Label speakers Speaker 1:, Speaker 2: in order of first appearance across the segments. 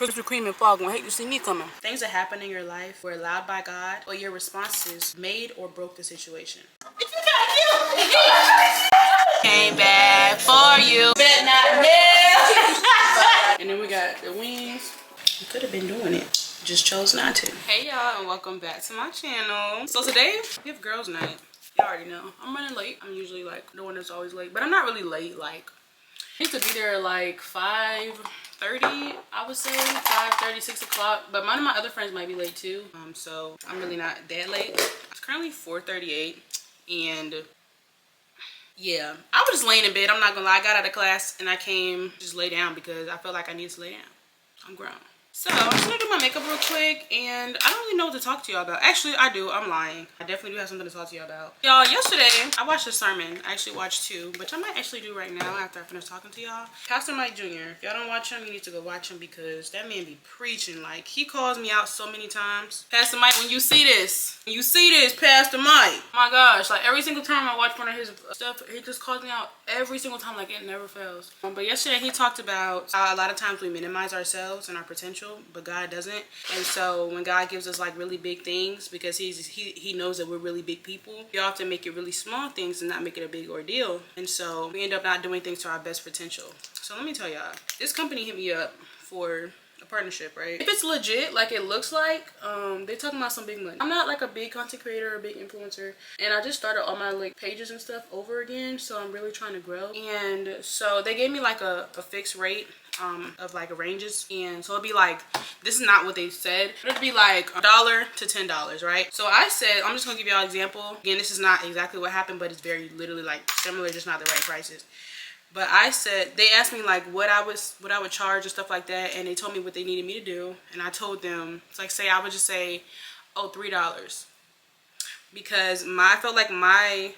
Speaker 1: Krispy Kreme and fog gonna hate to see me coming. Things that happen in your life were allowed by God, or your responses made or broke the situation. Came back for you. Bet not now. And then we got the wings. We could have been doing it. Just chose not to. Hey y'all, and welcome back to my channel. So today we have girls night. Y'all already know. I'm running late. I'm usually like the one that's always late, but I'm not really late. Like I used to be there like 5:30, I would say 5:30, 6 o'clock. But one of my other friends might be late too. So I'm really not that late. It's currently 4:38, and yeah, I was just laying in bed. I'm not gonna lie. I got out of class and I came just lay down because I felt like I needed to lay down. I'm grown. So I'm just gonna do my makeup real quick, and I don't really know what to talk to y'all about. Actually, I do. I'm lying. I definitely do have something to talk to y'all about. Y'all, yesterday I watched a sermon. I actually watched two, which I might actually do right now after I finish talking to y'all. Pastor Mike Jr. If y'all don't watch him, you need to go watch him because that man be preaching. Like, he calls me out so many times. Pastor Mike, when you see this, Pastor Mike. My gosh, like every single time I watch one of his stuff, he just calls me out every single time. Like, it never fails. But yesterday he talked about how a lot of times we minimize ourselves and our potential, but God doesn't. And so when God gives us like really big things, because he knows that we're really big people, we often make it really small things and not make it a big ordeal. And so we end up not doing things to our best potential. So let me tell y'all, this company hit me up for a partnership, right? If it's legit, like it looks like, they're talking about some big money. I'm not like a big content creator or a big influencer, and I just started all my like pages and stuff over again, so I'm really trying to grow. And so they gave me like a fixed rate of like ranges, and so it'd be like, this is not what they said, it'd be like $1 to $10, right? So I said, I'm just gonna give y'all an example. Again, this is not exactly what happened, but it's very literally like similar, just not the right prices. But I said, they asked me like what I would charge and stuff like that, and they told me what they needed me to do, and I told them, it's like, say I would just say, oh, $3, because I felt like my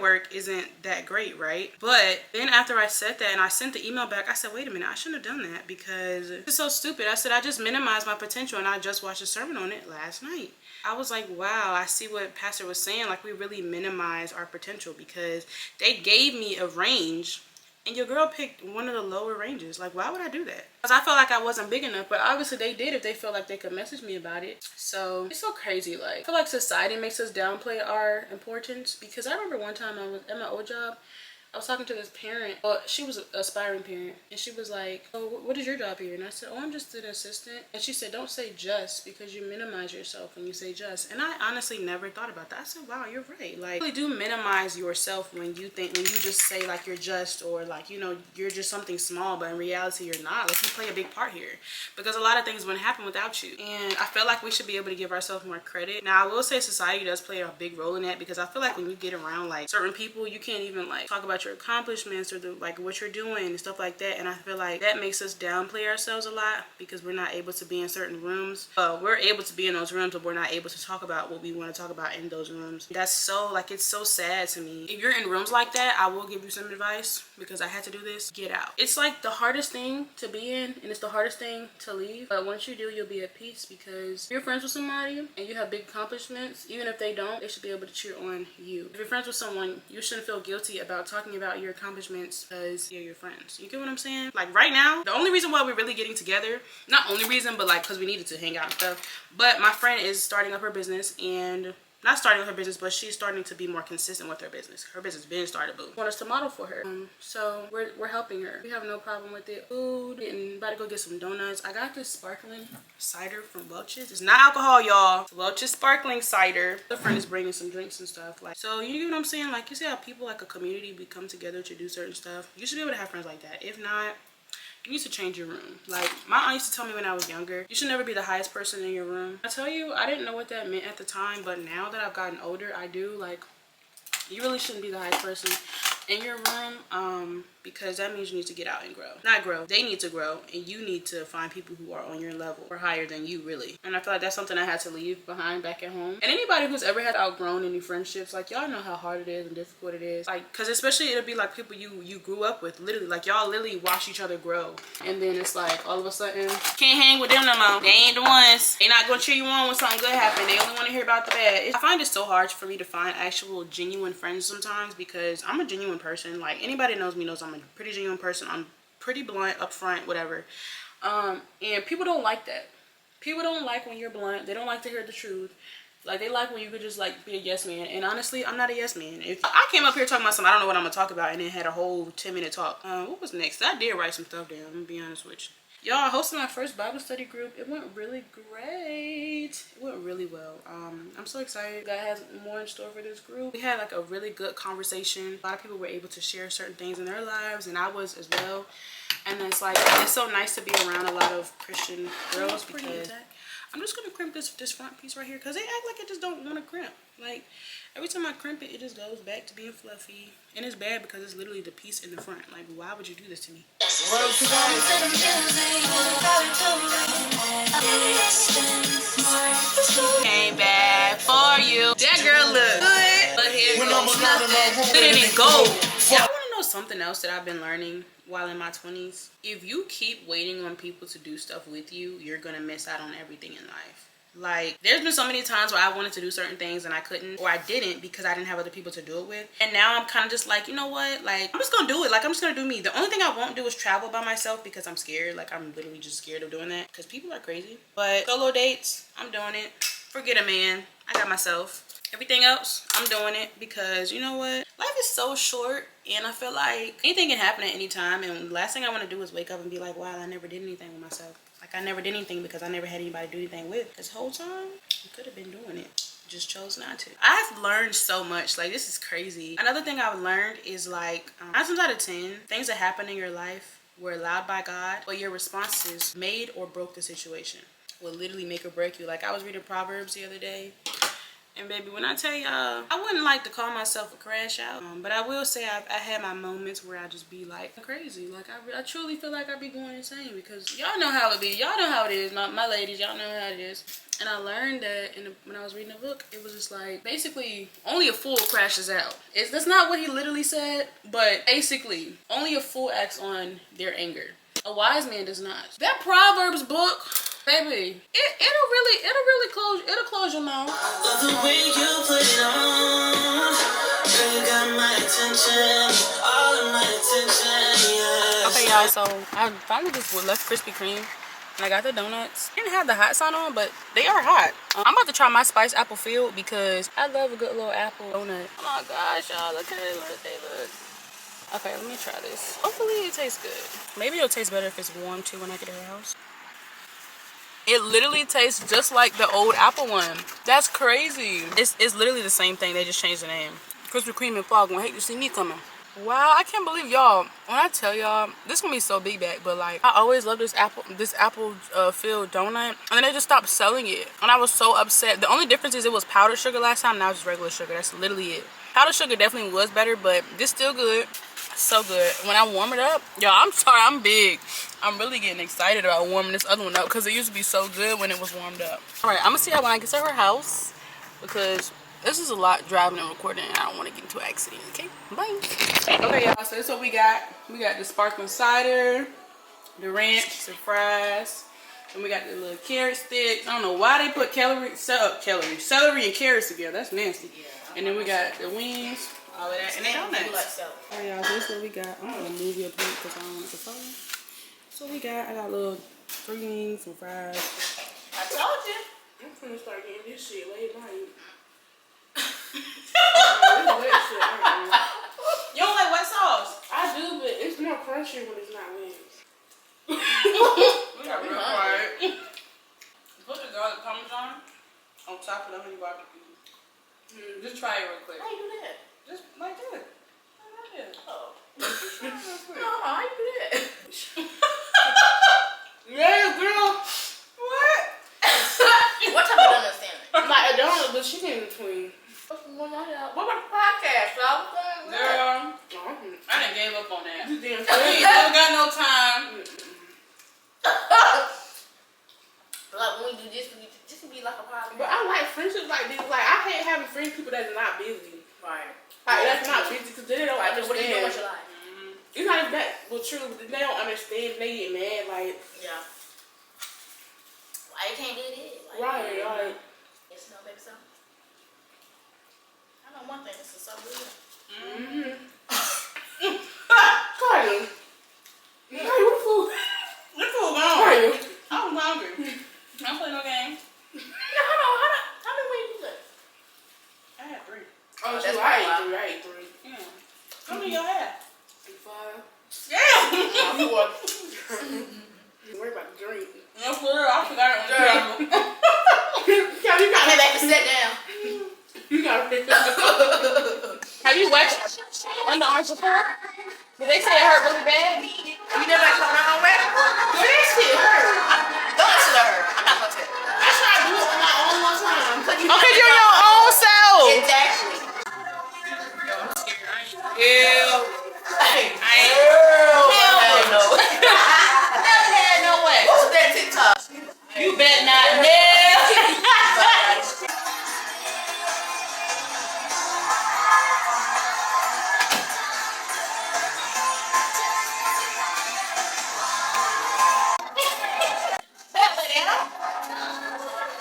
Speaker 1: work isn't that great, right? But then after I said that and I sent the email back, I said, wait a minute, I shouldn't have done that because it's so stupid. I said, I just minimized my potential, and I just watched a sermon on it last night. I was like, wow, I see what Pastor was saying. Like, we really minimize our potential because they gave me a range and your girl picked one of the lower ranges. Like, why would I do that? Because I felt like I wasn't big enough, but obviously they did if they felt like they could message me about it. So it's so crazy. Like, I feel like society makes us downplay our importance, because I remember one time I was at my old job, I was talking to this parent. Well, she was an aspiring parent, and she was like, oh, what is your job here? And I said, oh, I'm just an assistant. And she said, don't say just, because you minimize yourself when you say just. And I honestly never thought about that. I said, wow, you're right. Like, you really do minimize yourself when you just say like you're just, or like, you know, you're just something small, but in reality you're not. Like, you play a big part here, because a lot of things wouldn't happen without you. And I feel like we should be able to give ourselves more credit. Now, I will say society does play a big role in that, because I feel like when you get around like certain people, you can't even like talk about your accomplishments or like what you're doing and stuff like that. And I feel like that makes us downplay ourselves a lot, because we're not able to be in certain rooms. We're able to be in those rooms, but we're not able to talk about what we want to talk about in those rooms. That's so, like, it's so sad to me. If you're in rooms like that, I will give you some advice, because I had to do this. Get out. It's like the hardest thing to be in, and it's the hardest thing to leave. But once you do, you'll be at peace, because if you're friends with somebody and you have big accomplishments, even if they don't, they should be able to cheer on you. If you're friends with someone, you shouldn't feel guilty about talking about your accomplishments because you're your friends. You get what I'm saying? Like, right now, the only reason why we're really getting together, not only reason, but like because we needed to hang out and stuff, but my friend is starting up her business, and not starting her business, but she's starting to be more consistent with her business. Her business been started, boo. Want us to model for her. So we're helping her. We have no problem with it. Food, and about to go get some donuts. I got this sparkling cider from Welch's. It's not alcohol, y'all. It's Welch's sparkling cider. The friend is bringing some drinks and stuff. Like, so you get what I'm saying? Like, you see how people, like a community, we come together to do certain stuff. You should be able to have friends like that. If not, you need to change your room. Like, my aunt used to tell me when I was younger, you should never be the highest person in your room. I tell you, I didn't know what that meant at the time, but now that I've gotten older, I do. Like, you really shouldn't be the highest person in your room, because that means you need to get out and grow. Not grow, they need to grow, and you need to find people who are on your level or higher than you, really. And I feel like that's something I had to leave behind back at home. And anybody who's ever had outgrown any friendships, like, y'all know how hard it is and difficult it is. Like, because especially it'll be like people you grew up with, literally. Like, y'all literally watch each other grow, and then it's like all of a sudden can't hang with them no more. They ain't the ones. They not gonna cheer you on when something good happen. They only want to hear about the bad. I find it so hard for me to find actual genuine friends sometimes, because I'm a genuine person. Like, anybody knows me knows I'm a pretty genuine person. I'm pretty blunt, upfront, whatever. And people don't like that. People don't like when you're blunt. They don't like to hear the truth. Like, they like when you could just, like, be a yes man. And honestly, I'm not a yes man. If I came up here talking about something, I don't know what I'm going to talk about, and then had a whole 10-minute talk. What was next? I did write some stuff down. I'm going to be honest with you. Y'all, hosting my first Bible study group. It went really great. It went really well. I'm so excited. God has more in store for this group. We had, like, a really good conversation. A lot of people were able to share certain things in their lives, and I was as well. And it's like, it's so nice to be around a lot of Christian girls because I'm just gonna crimp this front piece right here because they act like it just don't want to crimp. Like, every time I crimp it, it just goes back to being fluffy, and it's bad because it's literally the piece in the front. Like, why would you do this to me? Came back for you. That girl look good, but here goes nothing. It didn't go. Y'all want to know something else that I've been learning while in my 20s? If you keep waiting on people to do stuff with you, you're gonna miss out on everything in life. Like, there's been so many times where I wanted to do certain things and I couldn't, or I didn't because I didn't have other people to do it with. And now I'm kind of just like, you know what? Like, I'm just gonna do it. Like, I'm just gonna do me. The only thing I won't do is travel by myself because I'm scared. Like, I'm literally just scared of doing that because people are crazy. But solo dates, I'm doing it. Forget a man. I got myself. Everything else, I'm doing it because, you know what? Life is so short, and I feel like anything can happen at any time. And the last thing I want to do is wake up and be like, wow, I never did anything with myself. Like, I never did anything because I never had anybody to do anything with. This whole time, I could have been doing it. Just chose not to. I've learned so much. Like, this is crazy. Another thing I've learned is, like, 9 times out of 10, things that happen in your life were allowed by God, but your responses made or broke the situation. Will literally make or break you. Like, I was reading Proverbs the other day. And baby, when I tell y'all, I wouldn't like to call myself a crash out, but I will say I had my moments where I just be like crazy. Like, I truly feel like I be going insane because y'all know how it be. Y'all know how it is. My ladies, y'all know how it is. And I learned that when I was reading the book, it was just like, basically, only a fool crashes out. That's not what he literally said, but basically, only a fool acts on their anger. A wise man does not. That Proverbs book, baby, it'll close your mouth. Love the way you put it on. Girl, you got my attention, all of my attention, yes. Okay, y'all, so I finally just left Krispy Kreme and I got the donuts. I didn't have the hot sign on, but they are hot. I'm about to try my spiced apple filled because I love a good little apple donut. Oh my gosh, y'all, look at it, look, they look. Okay, let me try this. Hopefully it tastes good. Maybe it'll taste better if it's warm too when I get to the house. It literally tastes just like the old apple one. That's crazy. It's literally the same thing. They just changed the name. Krispy Kreme and Fog won't hate to see me coming. Wow, I can't believe y'all. When I tell y'all, this gonna be so big bag, but like, I always loved this apple filled donut, and then they just stopped selling it, and I was so upset. The only difference is it was powdered sugar last time. Now it's just regular sugar. That's literally it. Powdered sugar definitely was better, but this still good. So good. When I warm it up, y'all, I'm sorry, I'm big. I'm really getting excited about warming this other one up because it used to be so good when it was warmed up. All right, I'm gonna see how when I get to her house because this is a lot driving and recording and I don't want to get into an accident. Okay, bye. Okay, y'all, so that's what we got. We got the sparkling cider, the ranch, the fries, and we got the little carrot sticks. I don't know why they put celery and carrots together. That's nasty. Yeah, and then we got the wings. All of that. And they donuts. Alright, y'all, this is what we got. I'm gonna move your plate because I don't want it to fall. So we got, I got little 3 wings, some fries. I told you. I'm finna start getting this shit late night. Wet shit. You don't like wet sauce? I do, but it's more crunchy when it's not wings. We got real quiet. Put the garlic parmesan on top of the honey barbecue. Just try it real quick. How you do that? Just like that. Like that. Oh. No, how you do that? Yeah, girl. What?
Speaker 2: What type of donut sandwich?
Speaker 1: Like a donut, but chicken in between.
Speaker 2: What about the podcast, y'all?
Speaker 1: Girl, I done gave up on that. You damn sure. You never got no time.
Speaker 2: Like when we do this, this would be like a podcast.
Speaker 1: But I like friendships like this. Like, I hate having friends people that's not busy.
Speaker 2: Right.
Speaker 1: Like, that's not busy because they don't understand.
Speaker 2: What are you doing with your life?
Speaker 1: It's not even that, but true. They don't understand. They get mad. Like,
Speaker 2: yeah. Why you can't do this? Like,
Speaker 1: right.
Speaker 2: It's no baby so. I know one thing. This is so good.
Speaker 1: Cardi. Hey, what the food? What the food gone? No, for real, I forgot it on the table.
Speaker 2: You gotta head back and sit down.
Speaker 1: You gotta pick up. Have you watched Underarms before? Did they say it hurt really bad?
Speaker 2: You never actually went on wet? Girl, that shit hurt. Don't listen to her. I'm not gonna tell you. I tried to do it on my own one time.
Speaker 1: Okay, you're your own self.
Speaker 2: Exactly.
Speaker 1: Ew. I ain't.
Speaker 2: Hell no. Never had no way. What's that TikTok?
Speaker 1: You bet not. Never.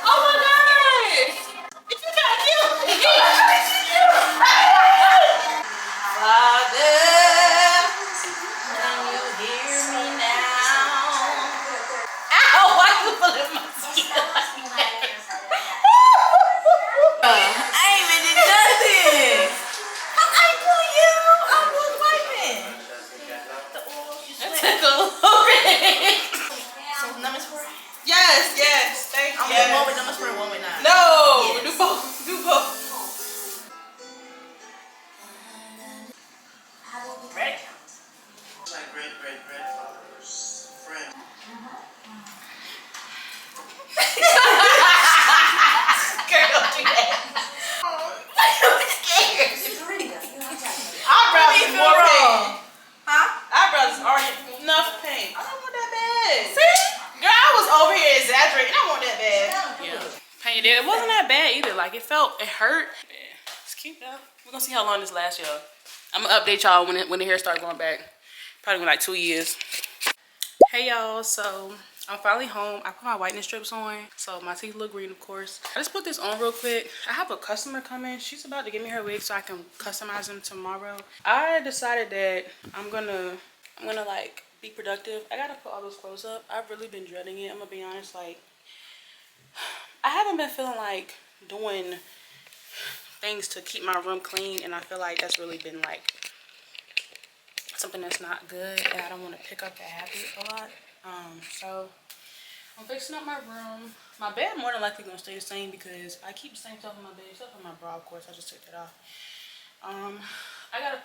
Speaker 1: Oh my God. You got cute.
Speaker 2: Father, can you hear me now?
Speaker 1: Ow, why you pulling my skin like that?
Speaker 2: I ain't even did nothing. I pull you. I was wiping. The oil, you
Speaker 1: That
Speaker 2: sweat.
Speaker 1: took a little bit.
Speaker 2: Some numbers for it?
Speaker 1: Yes, thank you.
Speaker 2: I'm doing one with numbers for one with nine.
Speaker 1: No,
Speaker 2: Yes.
Speaker 1: do both.
Speaker 2: Ready?
Speaker 3: My great-great-grandfather's friend.
Speaker 2: Girl, don't do that. I'm scared.
Speaker 1: Eyebrows is more pain.
Speaker 2: Huh?
Speaker 1: Eyebrows is already enough pain. I don't want that bad.
Speaker 2: See?
Speaker 1: Girl, I was over here exaggerating. I don't want that bad.
Speaker 2: Yeah.
Speaker 1: Pain. It wasn't that bad either. Like it hurt. Yeah. It's cute though. We're gonna see how long this lasts, y'all. I'm gonna update y'all when the hair start going back. Probably in like 2 years. Hey y'all, so I'm finally home. I put my whitening strips on, so my teeth look green, of course. I just put this on real quick. I have a customer coming. She's about to give me her wig so I can customize them tomorrow. I decided that I'm gonna like be productive. I gotta put all those clothes up. I've really been dreading it. I'm gonna be honest. Like, I haven't been feeling like doing things to keep my room clean, and I feel like that's really been like something that's not good, and I don't want to pick up that habit a lot. So I'm fixing up my room. My bed more than likely gonna stay the same because I keep the same stuff in my bed, except for my bra, of course. I just took that off. I gotta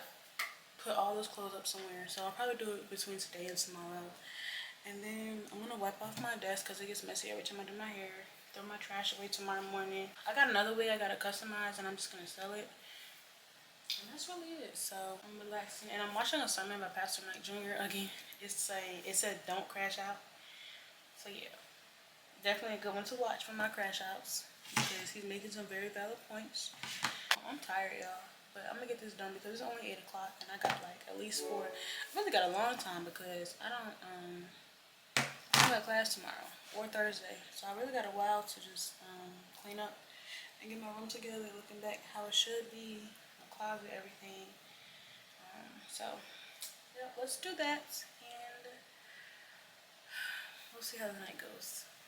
Speaker 1: put all those clothes up somewhere, so I'll probably do it between today and tomorrow. And then I'm gonna wipe off my desk because it gets messy every time I do my hair. Throw my trash away tomorrow morning. I got another wig I gotta customize, and I'm just gonna sell it. And that's really it. So I'm relaxing, and I'm watching a sermon by Pastor Mike Jr. again. It said don't crash out. So yeah, definitely a good one to watch for my crash outs because he's making some very valid points. I'm tired, y'all, but I'm gonna get this done because it's only 8 o'clock, and I got like at least 4. I really got a long time because I got class tomorrow or Thursday, so I really got a while to just clean up and get my room together, looking back how it should be. Closet, everything. So yeah, let's do that, and we'll see how the night goes.